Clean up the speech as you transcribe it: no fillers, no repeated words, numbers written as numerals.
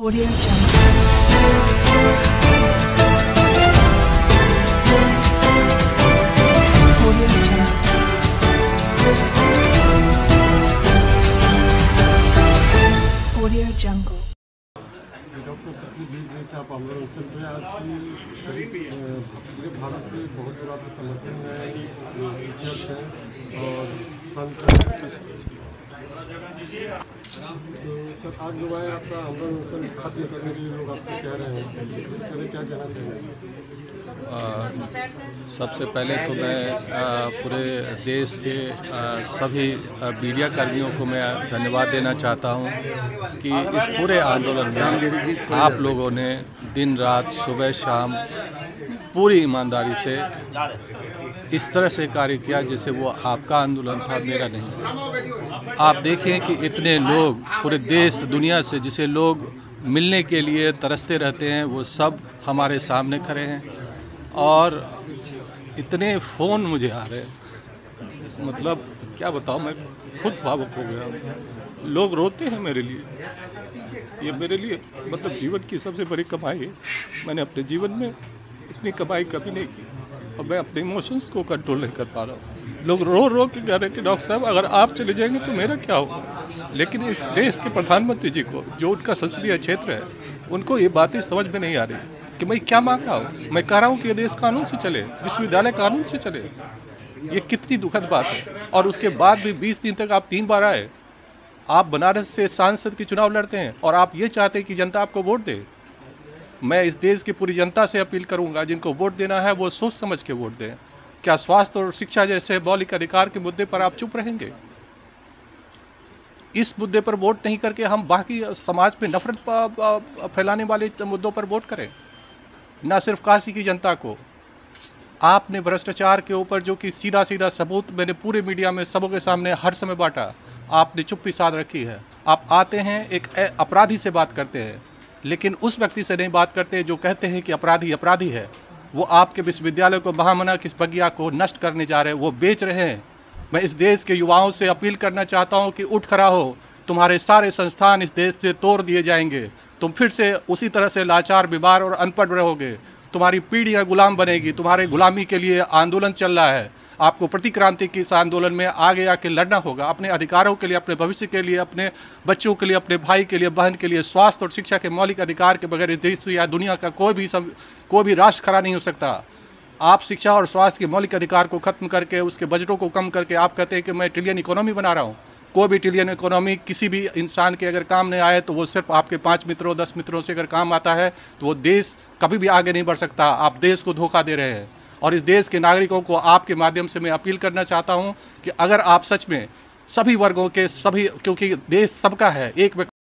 Audio Jungle. Audio Jungle. Audio Jungle. Doctor तस्लीम जी से आप आंदोलन चल रहे हैं आज की करीब पूरे भारत से बहुत बड़ा आपके समर्थन में टीचर्स हैं और संत तो सर आज लोग आए आपका आंदोलन खत्म करने के लिए लोग आपसे कह रहे हैं इसके लिए क्या कहना चाहिए? सबसे पहले तो मैं पूरे देश के सभी मीडिया कर्मियों को मैं धन्यवाद देना चाहता हूं कि इस पूरे आंदोलन में आप लोगों ने दिन रात सुबह शाम पूरी ईमानदारी से इस तरह से कार्य किया जैसे वो आपका आंदोलन था, मेरा नहीं। आप देखें कि इतने लोग पूरे देश दुनिया से जिसे लोग मिलने के लिए तरसते रहते हैं वो सब हमारे सामने खड़े हैं और इतने फ़ोन मुझे आ रहे हैं, मतलब क्या बताऊँ, मैं खुद भावुक हो गया। लोग रोते हैं मेरे लिए, ये मेरे लिए मतलब जीवन की सबसे बड़ी कमाई है। मैंने अपने जीवन में इतनी कमाई कभी नहीं की और मैं अपने इमोशंस को कंट्रोल नहीं कर पा रहा हूँ। लोग रो रो के कह रहे हैं कि डॉक्टर साहब अगर आप चले जाएंगे तो मेरा क्या होगा। लेकिन इस देश के प्रधानमंत्री जी को, जो उनका संसदीय क्षेत्र है, उनको ये बातें समझ में नहीं आ रही कि मैं क्या मांग रहा हूँ। मैं कह रहा हूँ कि ये देश कानून से चले, विश्वविद्यालय कानून से चले। ये कितनी दुखद बात है। और उसके बाद भी 20 दिन तक आप 3 बार आए, आप बनारस से सांसद के चुनाव लड़ते हैं और आप ये चाहते हैं कि जनता आपको वोट दे। मैं इस देश की पूरी जनता से अपील करूंगा, जिनको वोट देना है वो सोच समझ के वोट दें। क्या स्वास्थ्य और शिक्षा जैसे मौलिक अधिकार के मुद्दे पर आप चुप रहेंगे? इस मुद्दे पर वोट नहीं करके हम बाकी समाज में नफरत फैलाने वाले मुद्दों पर वोट करें। न सिर्फ काशी की जनता को, आपने भ्रष्टाचार के ऊपर जो कि सीधा सीधा सबूत मैंने पूरे मीडिया में सबों के सामने हर समय बांटा, आपने चुप्पी साध रखी है। आप आते हैं एक अपराधी से बात करते हैं, लेकिन उस व्यक्ति से नहीं बात करते जो कहते हैं कि अपराधी अपराधी है। वो आपके विश्वविद्यालय को महामना किस बगिया को नष्ट करने जा रहे हैं, वो बेच रहे हैं। मैं इस देश के युवाओं से अपील करना चाहता हूं कि उठ खड़ा हो। तुम्हारे सारे संस्थान इस देश से तोड़ दिए जाएंगे। तुम फिर से उसी तरह से लाचार, बीमार और अनपढ़ रहोगे। तुम्हारी पीढ़ियां गुलाम बनेगी। तुम्हारे गुलामी के लिए आंदोलन चल रहा है। आपको प्रतिक्रांति की इस आंदोलन में आगे आके लड़ना होगा, अपने अधिकारों के लिए, अपने भविष्य के लिए, अपने बच्चों के लिए, अपने भाई के लिए, बहन के लिए। स्वास्थ्य और शिक्षा के मौलिक अधिकार के बगैर इस देश या दुनिया का कोई भी राष्ट्र खड़ा नहीं हो सकता। आप शिक्षा और स्वास्थ्य के मौलिक अधिकार को खत्म करके, उसके बजटों को कम करके आप कहते हैं कि मैं ट्रिलियन इकोनॉमी बना रहा हूँ। कोई भी ट्रिलियन इकोनॉमी किसी भी इंसान के अगर काम नहीं आए तो वो सिर्फ आपके 5 मित्रों 10 मित्रों से अगर काम आता है तो वो देश कभी भी आगे नहीं बढ़ सकता। आप देश को धोखा दे रहे हैं। और इस देश के नागरिकों को आपके माध्यम से मैं अपील करना चाहता हूं कि अगर आप सच में सभी वर्गों के सभी, क्योंकि देश सबका है, एक व्यक्ति